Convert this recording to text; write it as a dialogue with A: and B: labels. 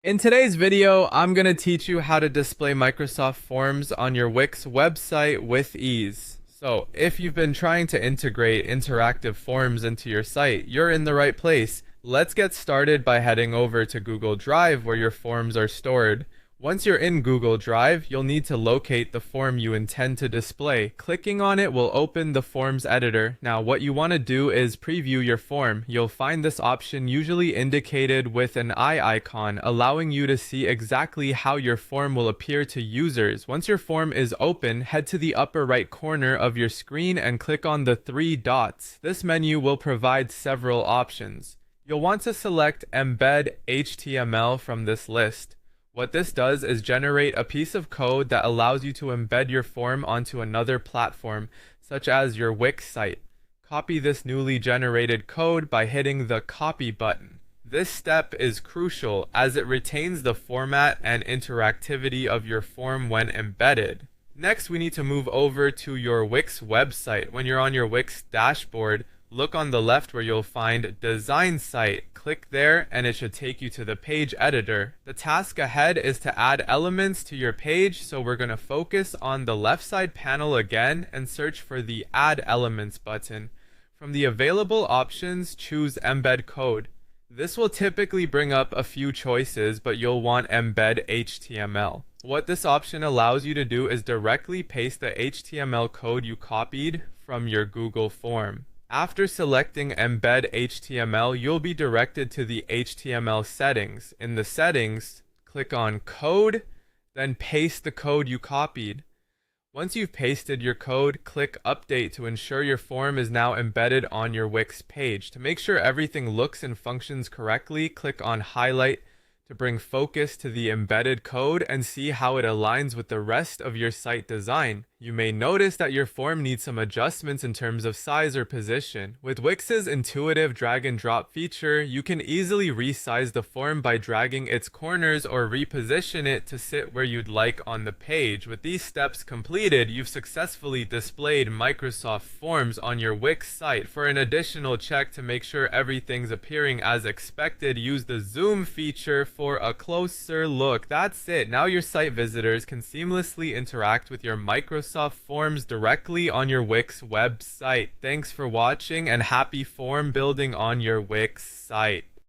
A: In today's video, I'm going to teach you how to display Microsoft Forms on your Wix website with ease. So, if you've been trying to integrate interactive forms into your site, you're in the right place. Let's get started by heading over to Google Drive where your forms are stored. Once you're in Google Drive, you'll need to locate the form you intend to display. Clicking on it will open the Forms editor. Now, what you want to do is preview your form. You'll find this option usually indicated with an eye icon, allowing you to see exactly how your form will appear to users. Once your form is open, head to the upper right corner of your screen and click on the three dots. This menu will provide several options. You'll want to select Embed HTML from this list. What this does is generate a piece of code that allows you to embed your form onto another platform, such as your Wix site. Copy this newly generated code by hitting the Copy button. This step is crucial as it retains the format and interactivity of your form when embedded. Next, we need to move over to your Wix website. When you're on your Wix dashboard, look on the left where you'll find Design Site. Click there and it should take you to the page editor. The task ahead is to add elements to your page, so we're going to focus on the left side panel again and search for the Add Elements button. From the available options, choose Embed Code. This will typically bring up a few choices, but you'll want Embed HTML. What this option allows you to do is directly paste the HTML code you copied from your Google form. After selecting Embed HTML, you'll be directed to the HTML settings. In the settings, click on Code, then paste the code you copied. Once you've pasted your code, click Update to ensure your form is now embedded on your Wix page. To make sure everything looks and functions correctly, click on Highlight to bring focus to the embedded code and see how it aligns with the rest of your site design. You may notice that your form needs some adjustments in terms of size or position. With Wix's intuitive drag and drop feature, you can easily resize the form by dragging its corners or reposition it to sit where you'd like on the page. With these steps completed, you've successfully displayed Microsoft Forms on your Wix site. For an additional check to make sure everything's appearing as expected, use the zoom feature for a closer look. That's it. Now your site visitors can seamlessly interact with your Microsoft Forms directly on your Wix website. Thanks for watching and happy form building on your Wix site.